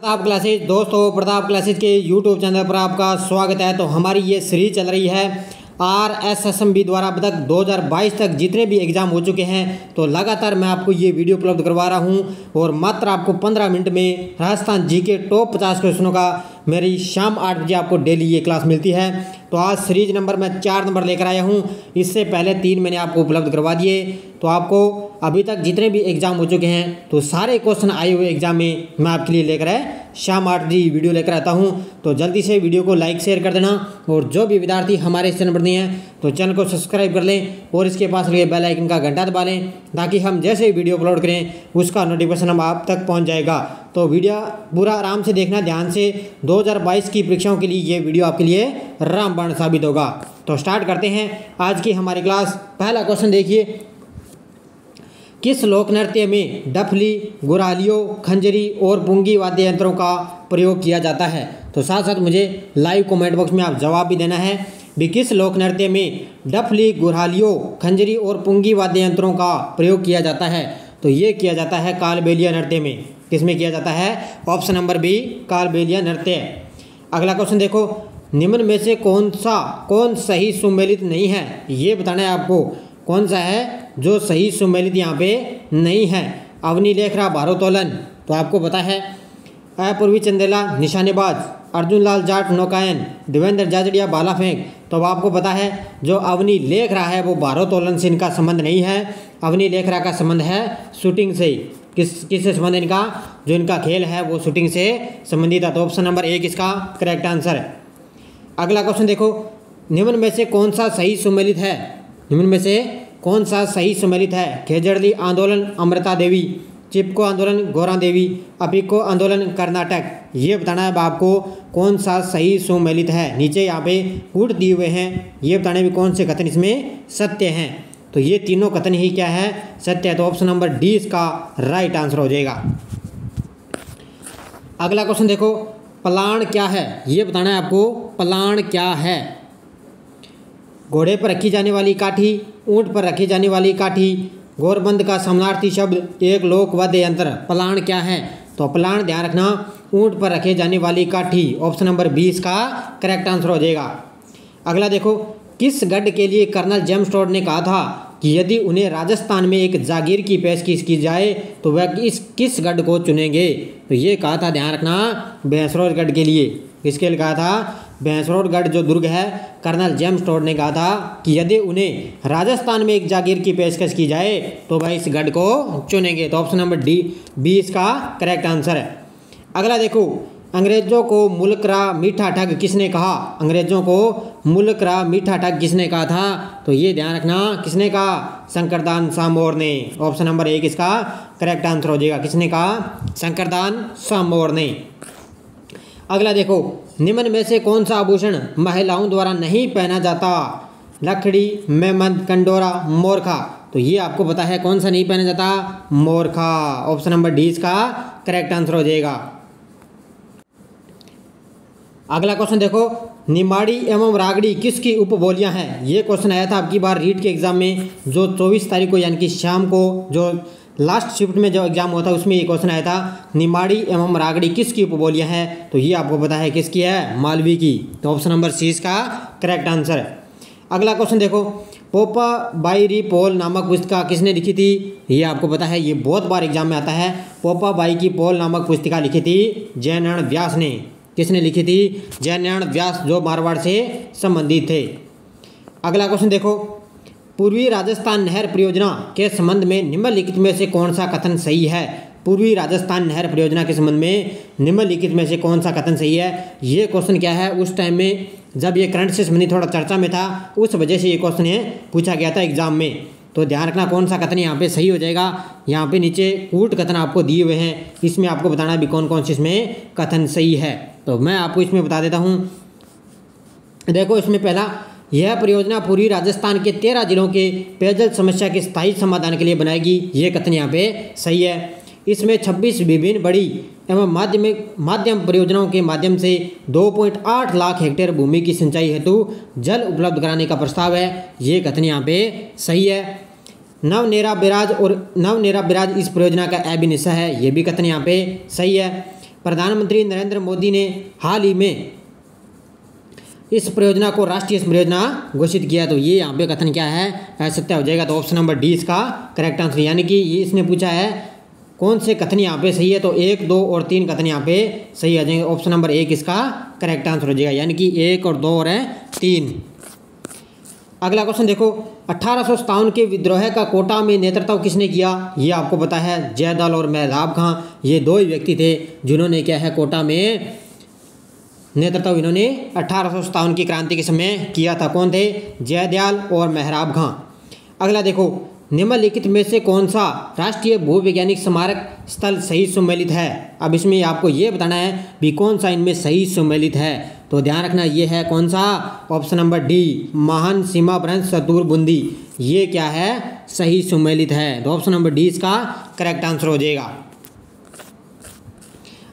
Pratap classes दोस्तों, Pratap classes के YouTube channel पर आपका स्वागत है। तो हमारी ये सीरीज चल रही है RSSMB द्वारा अब तक 2022 तक जितने भी एग्ज़ाम हो चुके हैं तो लगातार मैं आपको ये वीडियो उपलब्ध करवा रहा हूँ और मात्र आपको 15 मिनट में राजस्थान जी के टॉप 50 क्वेश्चनों का मेरी शाम 8 बजे आपको डेली ये क्लास मिलती है। तो आज सीरीज नंबर मैं 4 नंबर लेकर आया हूँ। इससे पहले 3 मैंने आपको उपलब्ध करवा दिए। तो आपको अभी तक जितने भी एग्ज़ाम हो चुके हैं तो सारे क्वेश्चन आए हुए एग्ज़ाम में मैं आपके लिए लेकर आया शाम 8 बजे वीडियो लेकर आता हूँ। तो जल्दी से वीडियो को लाइक शेयर कर देना और जो भी विद्यार्थी हमारे इस चैनल पर नहीं है तो चैनल को सब्सक्राइब कर लें और इसके पास लगे बेल आइकन का घंटा दबा लें ताकि हम जैसे वीडियो अपलोड करें उसका नोटिफिकेशन हम आप तक पहुँच जाएगा। तो वीडियो पूरा आराम से देखना ध्यान से, 2022 की परीक्षाओं के लिए ये वीडियो आपके लिए रामबाण साबित होगा। तो स्टार्ट करते हैं आज की हमारी क्लास। पहला क्वेश्चन देखिए, किस लोक नृत्य में डफली, गुरालियों, खंजरी और पुंगी वाद्य यंत्रों का प्रयोग किया जाता है? तो साथ साथ मुझे लाइव कमेंट बॉक्स में आप जवाब भी देना है भी किस लोक नृत्य में डफली, गुरालियों, खंजरी और पुंगी वाद्य यंत्रों का प्रयोग किया जाता है? तो ये किया जाता है कालबेलिया नृत्य में। किसमें किया जाता है? ऑप्शन नंबर बी, कालबेलिया नृत्य। अगला क्वेश्चन देखो, निम्न में से कौन सही सुमेलित नहीं है? ये बताना है आपको कौन सा है जो सही सुमेलित यहाँ पे नहीं है। अवनी लेखरा भारोत्तोलन तो आपको पता है, अपूर्वी चंदेला निशानेबाज, अर्जुन लाल जाट नौकायन, देवेंद्र जाजड़िया भाला फेंक। तो अब आपको पता है जो अवनी लेख रहा है वो भारोत्तोलन से इनका संबंध नहीं है। अवनी लेख रहा का संबंध है शूटिंग से। किससे संबंध इनका? जो इनका खेल है वो शूटिंग से संबंधित है। तो ऑप्शन नंबर 1 इसका करेक्ट आंसर है। अगला क्वेश्चन देखो, निम्न में से कौन सा सही सुमेलित है? निम्न में से कौन सा सही सुमेलित है? खेजड़ली आंदोलन अमृता देवी, चिपको आंदोलन गौरा देवी, अपिको आंदोलन कर्नाटक। ये बताना है अब आपको कौन सा सही सुमेलित है। नीचे यहाँ पे कूट दिए हुए हैं, ये बताने भी कौन से कथन इसमें सत्य हैं। तो ये तीनों कथन ही क्या है? सत्य है। तो ऑप्शन नंबर डी इसका राइट आंसर हो जाएगा। अगला क्वेश्चन देखो, पलाण क्या है? ये बताना है आपको पलाण क्या है। घोड़े पर रखी जाने वाली काठी, ऊंट पर रखी जाने वाली काठी, गौरबंद का समानार्थी शब्द, एक लोक वाद्य यंत्र। पलाण क्या है? तो पलाण ध्यान रखना, ऊंट पर रखे जाने वाली काठी। ऑप्शन नंबर 20 का करेक्ट आंसर हो जाएगा। अगला देखो, किस गढ़ के लिए कर्नल जेम्स टॉड ने कहा था कि यदि उन्हें राजस्थान में एक जागीर की पेशकश की जाए तो वह किस गढ़ को चुनेंगे? तो ये कहा था, ध्यान रखना, भैंसरोड गढ़ के लिए। किसके लिए कहा था? भैंसरोड गढ़ जो दुर्ग है, कर्नल जेम्स टॉड ने कहा था कि यदि उन्हें राजस्थान में एक जागीर की पेशकश की जाए तो वह इस गढ़ को चुनेंगे। तो ऑप्शन नंबर बी इसका करेक्ट आंसर है। अगला देखो, अंग्रेजों को मुल्करा मीठा ठग किसने कहा? अंग्रेजों को मुल्करा मीठा ठग किसने कहा था? तो ये ध्यान रखना, किसने कहा? शंकरदान सामोर ने। ऑप्शन नंबर 1 इसका करेक्ट आंसर हो जाएगा। किसने कहा? शंकरदान सामोर ने। अगला देखो, निम्न में से कौन सा आभूषण महिलाओं द्वारा नहीं पहना जाता? लकड़ी, मेमंद, कंडोरा, मोरखा। तो ये आपको पता है कौन सा नहीं पहना जाता? मोरखा। ऑप्शन नंबर डी इसका करेक्ट आंसर हो जाएगा। अगला क्वेश्चन देखो, निमाड़ी एवं रागड़ी किसकी उपबोलियां हैं? ये क्वेश्चन आया था आपकी बार रीट के एग्जाम में, जो 24 तारीख को यानी कि शाम को जो लास्ट शिफ्ट में जो एग्जाम हुआ था उसमें ये क्वेश्चन आया था, निमाड़ी एवं रागड़ी किसकी उपबोलियां हैं? तो ये आपको पता है किसकी है? मालवी की। तो ऑप्शन नंबर सी इसका करेक्ट आंसर है। अगला क्वेश्चन देखो, पोपा बाई री पोल नामक पुस्तिका किसने लिखी थी? ये आपको पता है, ये बहुत बार एग्जाम में आता है। पोपा बाई की पोल नामक पुस्तिका लिखी थी जयनारायण व्यास ने। किसने लिखी थी? जयनारायण व्यास, जो मारवाड़ से संबंधित थे। अगला क्वेश्चन देखो, पूर्वी राजस्थान नहर परियोजना के संबंध में निम्नलिखित में से कौन सा कथन सही है? पूर्वी राजस्थान नहर परियोजना के संबंध में निम्नलिखित में से कौन सा कथन सही है? ये क्वेश्चन क्या है, उस टाइम में जब ये करंट से संबंधित थोड़ा चर्चा में था उस वजह से ये क्वेश्चन पूछा गया था एग्जाम में। तो ध्यान रखना कौन सा कथन यहाँ पे सही हो जाएगा। यहाँ पे नीचे कूट कथन आपको दिए हुए हैं, इसमें आपको बताना भी कौन कौन से इसमें कथन सही है। तो मैं आपको इसमें बता देता हूँ। देखो, इसमें पहला, यह परियोजना पूर्वी राजस्थान के 13 जिलों के पेयजल समस्या के स्थायी समाधान के लिए बनाएगी। ये कथन यहाँ पे सही है। इसमें 26 विभिन्न बड़ी एवं माध्यम परियोजनाओं के माध्यम से 2.8 लाख हेक्टेयर भूमि की सिंचाई हेतु जल उपलब्ध कराने का प्रस्ताव है। ये कथन यहाँ पे सही है। नवनेरा बिराज इस परियोजना का अभिन्न हिस्सा है। ये भी कथन यहाँ पे सही है। प्रधानमंत्री नरेंद्र मोदी ने हाल ही में इस परियोजना को राष्ट्रीय परियोजना घोषित किया। तो ये यहाँ पे कथन क्या है, असत्य हो जाएगा। तो ऑप्शन नंबर डी इसका करेक्ट आंसर, यानी कि ये इसने पूछा है कौन से कथन यहाँ पे सही है, तो 1, 2 और 3 कथन यहाँ पे सही आ जाएंगे। ऑप्शन नंबर 1 इसका करेक्ट आंसर हो जाएगा, यानी कि 1 और 2 और 3। अगला क्वेश्चन देखो, 1857 के विद्रोह का कोटा में नेतृत्व किसने किया? ये आपको पता है, जयदल और मेहराब खां, ये दो ही व्यक्ति थे जिन्होंने क्या है कोटा में नेतृत्व इन्होंने 1857 की क्रांति के समय किया था। कौन थे? जयदयाल और मेहराब खां। अगला देखो, निम्नलिखित में से कौन सा राष्ट्रीय भूवैज्ञानिक स्मारक स्थल सही सम्मिलित है? अब इसमें आपको ये बताना है भी कौन सा इनमें सही सम्मिलित है। तो ध्यान रखना, ये है कौन सा? ऑप्शन नंबर डी, महान सीमा ब्रंश सतुर बूंदी, ये क्या है सही सम्मिलित है। तो ऑप्शन नंबर डी इसका करेक्ट आंसर हो जाएगा।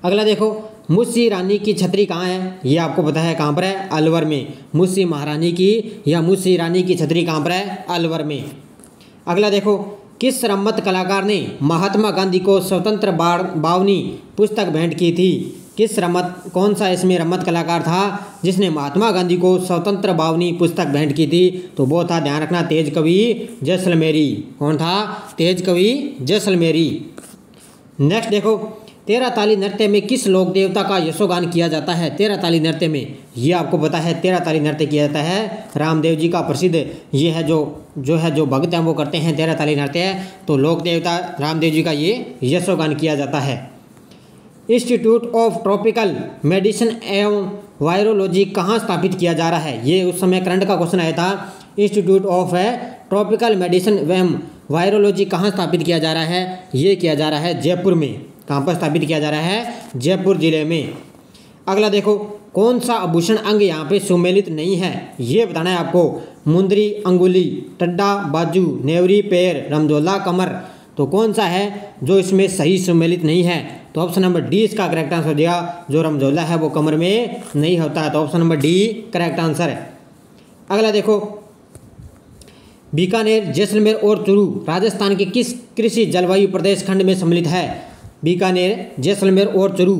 अगला देखो, मुंशी रानी की छतरी कहाँ है? ये आपको पता है कहाँ पर है? अलवर में। मुंशी महारानी की या मुंशी रानी की छतरी कहाँ पर है? अलवर में। अगला देखो, किस रम्मत कलाकार ने महात्मा गांधी को स्वतंत्र बावनी पुस्तक भेंट की थी? किस रम्मत, कौन सा इसमें रम्मत कलाकार था जिसने महात्मा गांधी को स्वतंत्र बावनी पुस्तक भेंट की थी? तो वो था, ध्यान रखना, तेज कवि जैसलमेरी। कौन था? तेज कवि जैसलमेरी। नेक्स्ट देखो, 13 ताली नृत्य में किस लोक देवता का यशोगान किया जाता है? 13 ताली नृत्य में, ये आपको पता है 13 ताली नृत्य किया जाता है रामदेव जी का प्रसिद्ध, ये है जो भक्त हैं वो करते हैं 13 ताली नृत्य। तो लोक देवता रामदेव जी का ये यशोगान किया जाता है। इंस्टीट्यूट ऑफ ट्रॉपिकल मेडिसिन एवं वायरोलॉजी कहाँ स्थापित किया जा रहा है? ये उस समय करंट का क्वेश्चन आया था। इंस्टीट्यूट ऑफ ट्रॉपिकल मेडिसिन एवं वायरोलॉजी कहाँ स्थापित किया जा रहा है? ये किया जा रहा है जयपुर में। कहाँ पर स्थापित किया जा रहा है? जयपुर जिले में। अगला देखो, कौन सा आभूषण अंग यहाँ पे सुमेलित नहीं है? ये बताना है आपको। मुंदरी अंगुली, टड्डा बाजू, नेवरी पैर, रमझोला कमर। तो कौन सा है जो इसमें सही सुमेलित नहीं है? तो ऑप्शन नंबर डी इसका करेक्ट आंसर हो जाएगा। जो रमझोला है वो कमर में नहीं होता है। तो option number D correct answer है। अगला देखो, बीकानेर, जैसलमेर और चूरू राजस्थान के किस कृषि जलवायु प्रदेश खंड में सम्मिलित है? बीकानेर, जैसलमेर और चूरू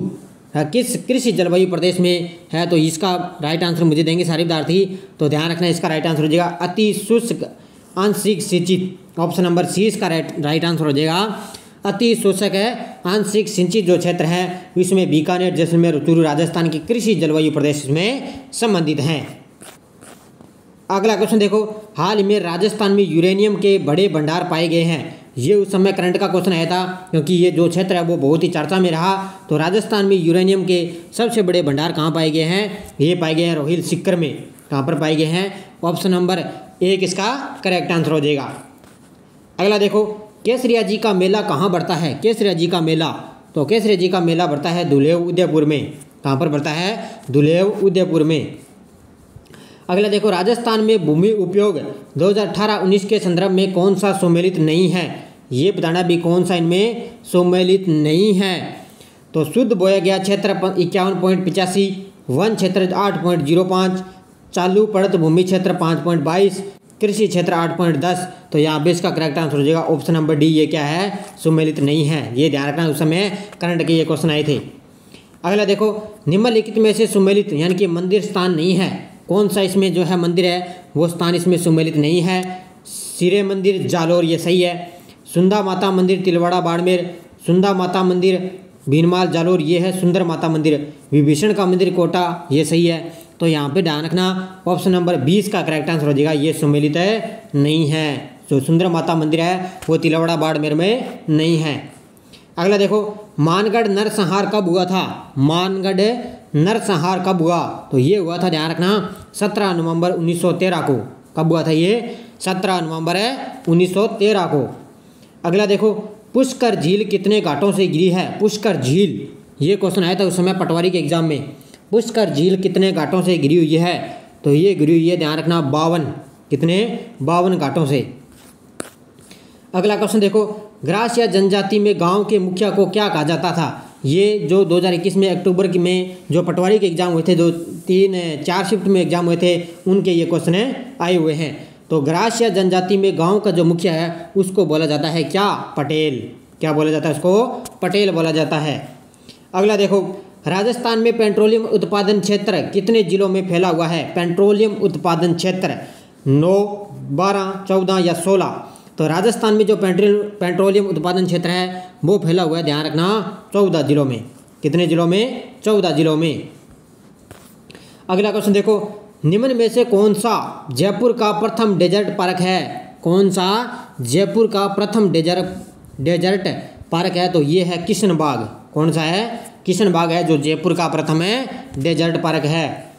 किस कृषि जलवायु प्रदेश में है? तो इसका राइट आंसर मुझे देंगे सारे विद्यार्थी। तो ध्यान रखना, इसका राइट आंसर हो जाएगा अति शुष्क आंशिक सिंचित। ऑप्शन नंबर सी इसका राइट आंसर हो जाएगा। अति शुष्क है आंशिक सिंचित जो क्षेत्र है इसमें बीकानेर, जैसलमेर और चूरू राजस्थान की कृषि जलवायु प्रदेश में संबंधित हैं। अगला क्वेश्चन देखो, हाल में राजस्थान में यूरेनियम के बड़े भंडार पाए गए हैं। ये उस समय करंट का क्वेश्चन आया था क्योंकि ये जो क्षेत्र है वो बहुत ही चर्चा में रहा। तो राजस्थान में यूरेनियम के सबसे बड़े भंडार कहाँ पाए गए हैं? ये पाए गए हैं रोहिल सीकर में। कहाँ पर पाए गए हैं? ऑप्शन नंबर 1 इसका करेक्ट आंसर हो जाएगा। अगला देखो, केसरिया जी का मेला कहाँ बढ़ता है? केसरिया जी का मेला, तो केसरिया जी का मेला बढ़ता है दुलेव उदयपुर में। कहाँ पर बढ़ता है? दुलेव उदयपुर में। अगला देखो, राजस्थान में भूमि उपयोग 2018-19 के संदर्भ में कौन सा सम्मिलित नहीं है? ये बताना भी कौन सा इनमें सम्मिलित नहीं है। तो शुद्ध बोया गया क्षेत्र 51.85, वन क्षेत्र 8.05, चालू पड़त भूमि क्षेत्र 5.22, कृषि क्षेत्र 8.10। तो यहाँ पे इसका करेक्ट आंसर हो जाएगा ऑप्शन नंबर डी। ये क्या है? सम्मिलित नहीं है। ये ध्यान रखना, उस समय करंट के ये क्वेश्चन आए थे। अगला देखो, निम्नलिखित में से सम्मिलित यानी कि मंदिर स्थान नहीं है। कौन सा इसमें जो है मंदिर है वो स्थान इसमें सम्मिलित नहीं है? सिरे मंदिर जालोर, ये सही है। सुंदा माता मंदिर तिलवाड़ा बाड़मेर, सुंदा माता मंदिर भीनमाल जालोर, ये है सुंदर माता मंदिर। विभीषण का मंदिर कोटा, ये सही है। तो यहाँ पे ध्यान रखना, ऑप्शन नंबर 20 का करेक्ट आंसर हो जाएगा। ये सम्मिलित नहीं है। जो सुंदर माता मंदिर है वो तिलवाड़ा बाड़मेर में नहीं है। अगला देखो, मानगढ़ नरसंहार कब हुआ था? मानगढ़ नरसंहार कब हुआ? तो ये हुआ था, ध्यान रखना, 17 नवंबर 1913 को। कब हुआ था ये? 17 नवंबर 1913 को। अगला देखो, पुष्कर झील कितने घाटों से घिरी है? पुष्कर झील, ये क्वेश्चन आया था उस समय पटवारी के एग्जाम में। पुष्कर झील कितने घाटों से घिरी हुई है? तो ये घिरी हुई है, ध्यान रखना, 52। कितने? 52 घाटों से। अगला क्वेश्चन देखो, ग्रासिया जनजाति में गांव के मुखिया को क्या कहा जाता था? ये जो 2021 में अक्टूबर में जो पटवारी के एग्जाम हुए थे, जो 3-4 शिफ्ट में एग्जाम हुए थे, उनके ये क्वेश्चन आए हुए हैं। तो ग्रासिया जनजाति में गांव का जो मुखिया है उसको बोला जाता है क्या? पटेल। क्या बोला जाता है उसको? पटेल बोला जाता है। अगला देखो, राजस्थान में पेट्रोलियम उत्पादन क्षेत्र कितने जिलों में फैला हुआ है? पेट्रोलियम उत्पादन क्षेत्र 9, 12, 14 या 16। तो राजस्थान में जो पेट्रोलियम उत्पादन क्षेत्र है वो फैला हुआ है, ध्यान रखना, 14 जिलों में। कितने जिलों में? 14 जिलों में। अगला क्वेश्चन देखो, निम्न में से कौन सा जयपुर का प्रथम डेजर्ट पार्क है? कौन सा जयपुर का प्रथम डेजर्ट पार्क है? तो ये है किशनबाग। कौन सा है? किशनबाग है जो जयपुर का प्रथम है डेजर्ट पार्क है।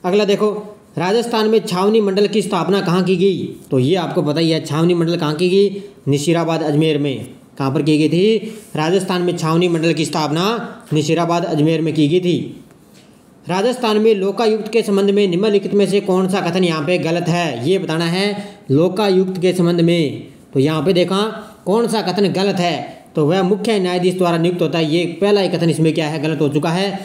अगला देखो, राजस्थान में छावनी मंडल की स्थापना कहाँ की गई? तो ये आपको पता ही है, छावनी मंडल कहाँ की गई? नसीराबाद अजमेर में। कहाँ पर की गई थी? राजस्थान में छावनी मंडल की स्थापना नसीराबाद अजमेर में की गई थी। राजस्थान में लोकायुक्त के संबंध में निम्नलिखित में से कौन सा कथन यहाँ पे गलत है? ये बताना है लोकायुक्त के संबंध में। तो यहाँ पे देखा कौन सा कथन गलत है? तो वह मुख्य न्यायाधीश द्वारा नियुक्त होता है। ये पहला ही कथन इसमें क्या है? गलत हो चुका है।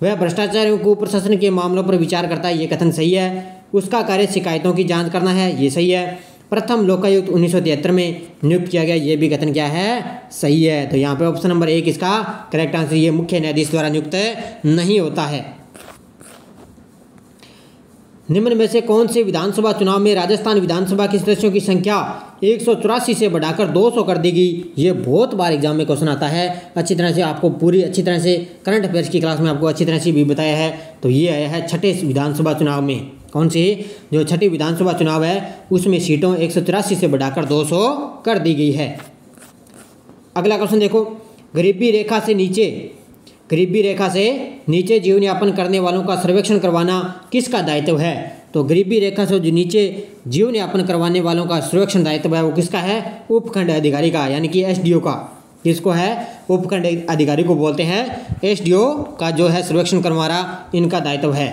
वह भ्रष्टाचार को प्रशासन के मामलों पर विचार करता है। ये कथन सही है। उसका कार्य शिकायतों की जांच करना है। ये सही है। प्रथम लोकायुक्त 1973 में नियुक्त किया गया। ये भी कथन क्या है? सही है। तो यहाँ पे ऑप्शन नंबर 1 इसका करेक्ट आंसर। ये मुख्य न्यायाधीश द्वारा नियुक्त नहीं होता है। निम्न में से कौन से विधानसभा चुनाव में राजस्थान विधानसभा के सदस्यों की संख्या 184 से बढ़ाकर 200 कर दी गई? ये बहुत बार एग्जाम में क्वेश्चन आता है। अच्छी तरह से आपको पूरी अच्छी तरह से करंट अफेयर्स की क्लास में आपको अच्छी तरह से भी बताया है। तो ये आया है छठे विधानसभा चुनाव में। कौन सी? जो छठी विधानसभा चुनाव है उसमें सीटों 184 से बढ़ाकर 200 कर दी गई है। अगला क्वेश्चन देखो, गरीबी रेखा से नीचे जीवन यापन करने वालों का सर्वेक्षण करवाना किसका दायित्व है? तो गरीबी रेखा से जो नीचे जीवन यापन करवाने वालों का सर्वेक्षण दायित्व है वो किसका है? उपखंड अधिकारी का, यानी कि एसडीओ का। किसको है? उपखंड अधिकारी को बोलते हैं। एसडीओ का जो है सर्वेक्षण करवाना इनका दायित्व है।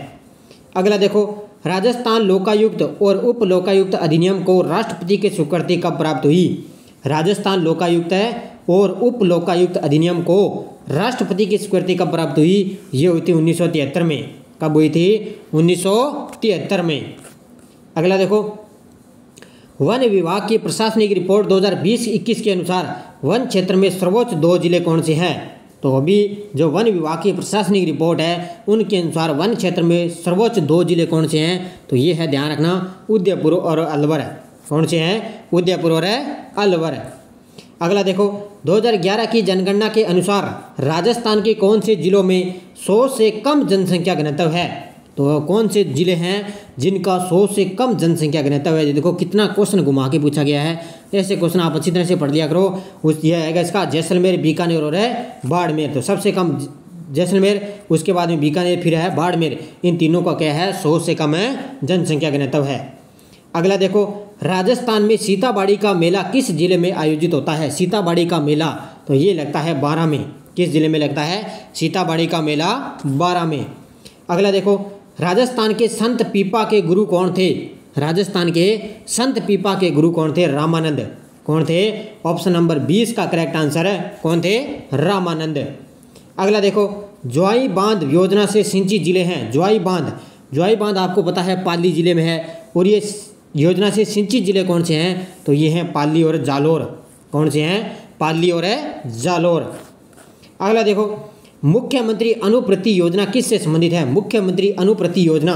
अगला देखो, राजस्थान लोकायुक्त और उप लोकायुक्त अधिनियम को राष्ट्रपति की स्वीकृति कब प्राप्त हुई? राजस्थान लोकायुक्त है और उप लोकायुक्त अधिनियम को राष्ट्रपति की स्वीकृति कब प्राप्त हुई? ये हुई थी 1973 में। कब हुई थी? 1973 में। अगला देखो, वन विभाग की प्रशासनिक रिपोर्ट 2020-21 के अनुसार वन क्षेत्र में सर्वोच्च 2 जिले कौन से हैं? तो अभी जो वन विभाग की प्रशासनिक रिपोर्ट है उनके अनुसार वन क्षेत्र में सर्वोच्च 2 जिले कौन से हैं? तो ये है, ध्यान रखना, उदयपुर और अलवर। कौन से हैं? उदयपुर और अलवर। अगला देखो, 2011 की जनगणना के अनुसार राजस्थान के कौन से जिलों में 100 से कम जनसंख्या घनत्व है? तो कौन से जिले हैं जिनका 100 से कम जनसंख्या घनत्व है? देखो कितना क्वेश्चन घुमा के पूछा गया है। ऐसे क्वेश्चन आप अच्छी तरह से पढ़ लिया करो। यह आएगा इसका जैसलमेर, बीकानेर और बाड़मेर। तो सबसे कम जैसलमेर, उसके बाद में बीकानेर, फिर है बाड़मेर। इन तीनों का क्या है? 100 से कम है जनसंख्या घनत्व है। अगला देखो, राजस्थान में सीताबाड़ी का मेला किस जिले में आयोजित होता है? सीताबाड़ी का मेला तो ये लगता है 12 में। किस जिले में लगता है? सीताबाड़ी का मेला 12 में। अगला देखो, राजस्थान के संत पीपा के गुरु कौन थे? राजस्थान के संत पीपा के गुरु कौन थे? रामानंद। कौन थे? ऑप्शन नंबर 20 का करेक्ट आंसर है। कौन थे? रामानंद। अगला देखो, ज्वाई बांध योजना से सिंचित जिले हैं। ज्वाई बांध आपको पता है पाली जिले में है। और ये योजना से सिंचित जिले कौन से हैं? तो ये हैं पाली और जालोर। कौन से हैं? पाली और जालोर। अगला देखो, मुख्यमंत्री अनुप्रति योजना किससे संबंधित है? मुख्यमंत्री अनुप्रति योजना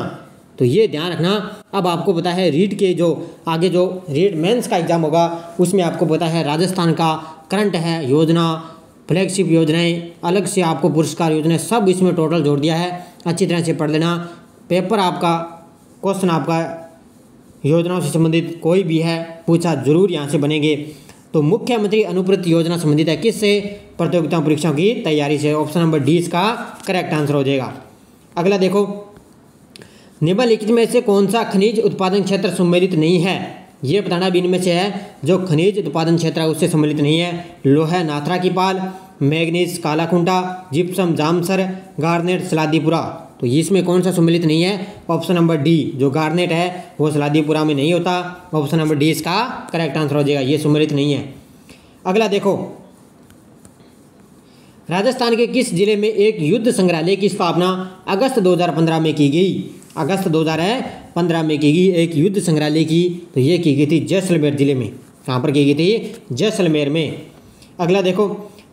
तो ये ध्यान रखना। अब आपको पता है रीट के जो आगे जो रीट मेंस का एग्जाम होगा उसमें आपको पता है राजस्थान का करंट है योजना, फ्लैगशिप योजनाएं, अलग से आपको पुरस्कार योजनाएं, सब इसमें टोटल जोड़ दिया है। अच्छी तरह से पढ़ लेना। पेपर आपका क्वेश्चन आपका योजनाओं से संबंधित कोई भी है पूछा जरूर यहाँ से बनेंगे। तो मुख्यमंत्री अनुप्रति योजना संबंधित है किससे? प्रतियोगिता परीक्षाओं की तैयारी से। ऑप्शन नंबर डी इसका करेक्ट आंसर हो जाएगा। अगला देखो, निम्नलिखित में से कौन सा खनिज उत्पादन क्षेत्र सम्मिलित नहीं है? ये बताना भी इनमें से है जो खनिज उत्पादन क्षेत्र है उससे सम्मिलित नहीं है। लोहा Nathra ki Pal, manganese Kalakunta, gypsum Jamsar, garnet Saladipura. तो इसमें कौन सा सम्मिलित नहीं है? ऑप्शन नंबर डी जो गार्नेट है वो सलादीपुरा में नहीं होता। ऑप्शन नंबर डी इसका करेक्ट आंसर हो जाएगा, ये सम्मिलित नहीं है। अगला देखो, राजस्थान के किस जिले में एक युद्ध संग्रहालय की स्थापना अगस्त 2015 में की गई? अगस्त 2015 में की गई एक युद्ध संग्रहालय की, तो ये की गई थी जैसलमेर जिले में। कहाँ पर की गई थी? जैसलमेर में। अगला देखो,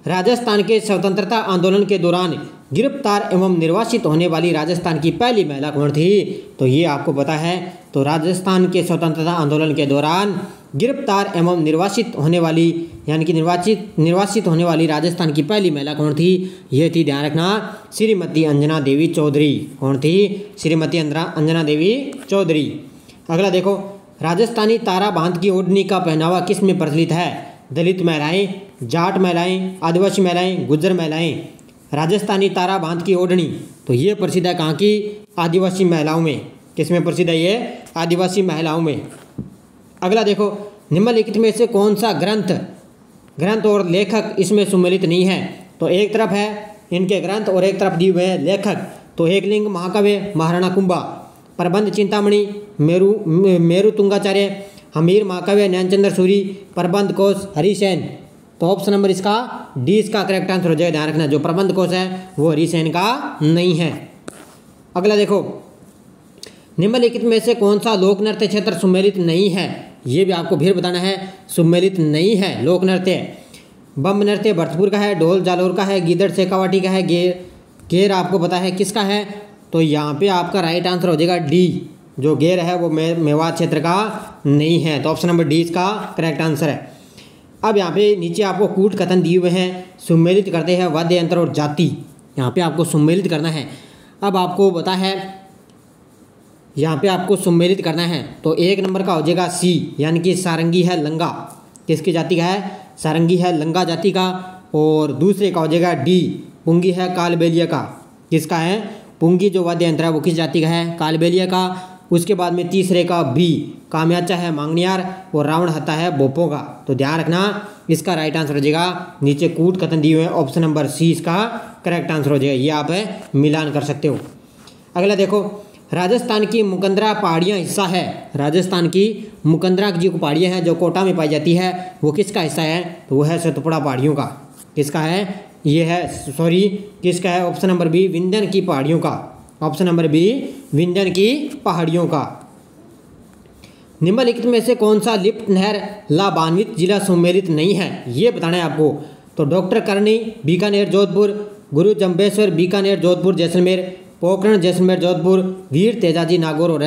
राजस्थान के स्वतंत्रता आंदोलन के दौरान गिरफ्तार एवं निर्वासित होने वाली राजस्थान की पहली महिला कौन थी? तो ये आपको पता है। तो राजस्थान के स्वतंत्रता आंदोलन के दौरान गिरफ्तार एवं निर्वासित होने वाली यानी कि निर्वासित होने वाली राजस्थान की पहली महिला कौन थी? ये थी, ध्यान रखना, श्रीमती अंजना देवी चौधरी। कौन थी? श्रीमती अंजना देवी चौधरी। अगला देखो, राजस्थानी तारा बांध की ओढ़नी का पहनावा किस में प्रचलित है? दलित महिलाएं, जाट महिलाएं, आदिवासी महिलाएं, गुज्जर महिलाएं। राजस्थानी तारा बांध की ओढ़नी तो ये प्रसिद्ध है कहाँ की? आदिवासी महिलाओं में। किस में प्रसिद्ध है ये? आदिवासी महिलाओं में। अगला देखो, निम्नलिखित में से कौन सा ग्रंथ और लेखक इसमें सम्मिलित नहीं है? तो एक तरफ है इनके ग्रंथ और एक तरफ दिए हुए हैं लेखक। तो एकलिंग महाकाव्य महाराणा कुंभा, प्रबंध चिंतामणि मेरु तुंगाचार्य, हमीर महाकाव्य ज्ञानचंद्र सूरी, प्रबंध कोश हरिसेन। तो ऑप्शन नंबर इसका डी इसका करेक्ट आंसर हो जाएगा। ध्यान रखना, जो प्रबंध कोश है वो हरिसेन का नहीं है। अगला देखो, निम्नलिखित में से कौन सा लोक नृत्य क्षेत्र सम्मिलित नहीं है? ये भी आपको फिर बताना है, सम्मिलित नहीं है लोक नृत्य। बम नृत्य भरतपुर का है, ढोल जालौर का है, गीदड़ शेखावाटी का है, गेर आपको पता है किसका है? तो यहाँ पे आपका राइट आंसर हो जाएगा डी, जो गेर है वो मेवात क्षेत्र का नहीं है। तो ऑप्शन नंबर डी इसका करेक्ट आंसर है। अब यहाँ पे नीचे आपको कूट कथन दिए हुए हैं, सम्मिलित करते हैं वाद्य यंत्र और जाति। यहाँ पे आपको सम्मिलित करना है। अब आपको पता है यहाँ पे आपको सम्मिलित करना है, तो एक नंबर का हो जाएगा सी, यानी कि सारंगी है लंगा। किसकी जाति का है? सारंगी है लंगा जाति का। और दूसरे का हो जाएगा डी, पुंगी है कालबेलिया का। किसका है? पुंगी जो वाद्य यंत्र है वो किस जाति का है? कालबेलिया का। उसके बाद में तीसरे का बी, कामयाचा है मांगनियार और रावण हत्ता है बोपो का। तो ध्यान रखना, इसका राइट आंसर हो जाएगा, नीचे कूट कथन दिए हुए हैं, ऑप्शन नंबर सी इसका करेक्ट आंसर हो जाएगा। ये आप मिलान कर सकते हो। अगला देखो, राजस्थान की मुकंदरा पहाड़ियाँ हिस्सा है। राजस्थान की मुकंदरा की जो पहाड़ियाँ हैं जो कोटा में पाई जाती है वो किसका हिस्सा है? तो वो है सतपुड़ा पहाड़ियों का। किसका है? ये है, सॉरी, किसका है? ऑप्शन नंबर बी, विंध्यन की पहाड़ियों का। ऑप्शन नंबर बी, विंध्यन की पहाड़ियों का। निम्नलिखित में से कौन सा लिप्त नहर लाभान्वित जिला सम्मिलित नहीं है? ये बताना है आपको। तो डॉक्टर करनी बीकानेर जोधपुर, गुरु जम्बेश्वर बीकानेर जोधपुर जैसलमेर, पोखरण जैसलमेर जोधपुर, वीर तेजाजी नागौर और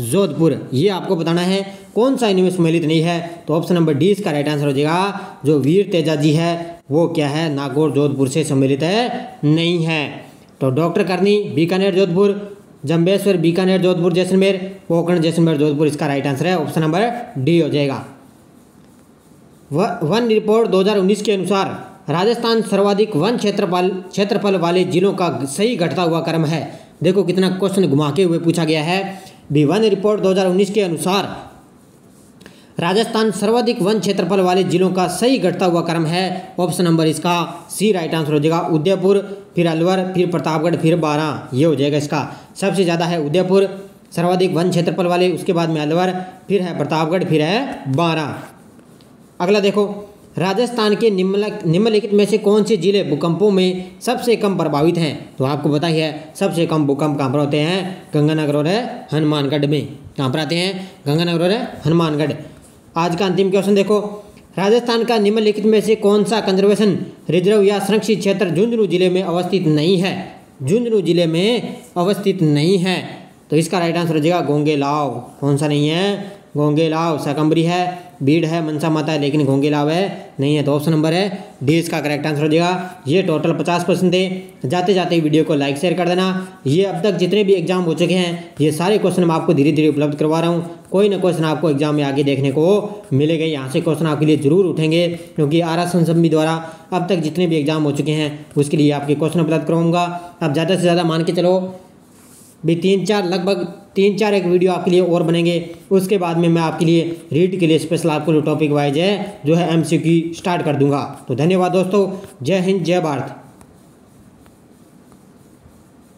जोधपुर। ये आपको बताना है कौन सा इनमें सम्मिलित नहीं है। तो ऑप्शन नंबर डी इसका राइट आंसर हो जाएगा। जो वीर तेजाजी है वो क्या है? नागौर जोधपुर से सम्मिलित है, नहीं है। तो डॉक्टर करनी बीकानेर जोधपुर, जम्बेश्वर बीकानेर जोधपुर जैसलमेर, पोखरण जैसलमेर जोधपुर, इसका राइट आंसर है ऑप्शन नंबर डी हो जाएगा। वन रिपोर्ट 2019 के अनुसार राजस्थान सर्वाधिक वन क्षेत्रफल वाले जिलों का सही घटता हुआ क्रम है। देखो कितना क्वेश्चन घुमा के हुए पूछा गया है। वन रिपोर्ट 2019 के अनुसार राजस्थान सर्वाधिक वन क्षेत्रफल वाले जिलों का सही घटता हुआ क्रम है। ऑप्शन नंबर इसका सी राइट आंसर हो जाएगा। उदयपुर, फिर अलवर, फिर प्रतापगढ़, फिर बारां। ये हो जाएगा इसका। सबसे ज़्यादा है उदयपुर सर्वाधिक वन क्षेत्रफल वाले, उसके बाद में अलवर, फिर है प्रतापगढ़, फिर है बारां। अगला देखो, राजस्थान के निम्नलिखित में से कौन से जिले भूकंपों में सबसे कम प्रभावित हैं? तो आपको पता ही है सबसे कम भूकंप कहाँ पर होते हैं? गंगानगर और हनुमानगढ़ में। कहाँ पर आते हैं? गंगानगर और हनुमानगढ़। आज का अंतिम क्वेश्चन देखो, राजस्थान का निम्नलिखित में से कौन सा कंजर्वेशन रिजर्व या संरक्षित क्षेत्र झुंझुनू जिले में अवस्थित नहीं है? झुंझुनू जिले में अवस्थित नहीं है। तो इसका राइट आंसर हो जाएगा घोंघेलाव। कौन सा नहीं है? घोंघेलाव। शाकंभरी है, बीड़ है, मनसा माता है, लेकिन घोंघेलाव है नहीं है। तो ऑप्शन नंबर है डी इसका करेक्ट आंसर हो जाएगा। ये टोटल 50% थे। जाते जाते वीडियो को लाइक शेयर कर देना। ये अब तक जितने भी एग्जाम हो चुके हैं ये सारे क्वेश्चन मैं आपको धीरे धीरे उपलब्ध करवा रहा हूँ। कोई ना क्वेश्चन आपको एग्जाम में आगे देखने को मिलेगा। यहाँ से क्वेश्चन आपके लिए जरूर उठेंगे, क्योंकि आरा संसद द्वारा अब तक जितने भी एग्जाम हो चुके हैं उसके लिए आपके क्वेश्चन उपलब्ध करवाऊंगा। अब ज़्यादा से ज़्यादा मान के चलो भी लगभग तीन चार एक वीडियो आपके लिए और बनेंगे। उसके बाद में मैं आपके लिए रीड के लिए स्पेशल आपको टॉपिक वाइज है जो है MCQ स्टार्ट कर दूंगा। तो धन्यवाद दोस्तों। जय हिंद, जय भारत।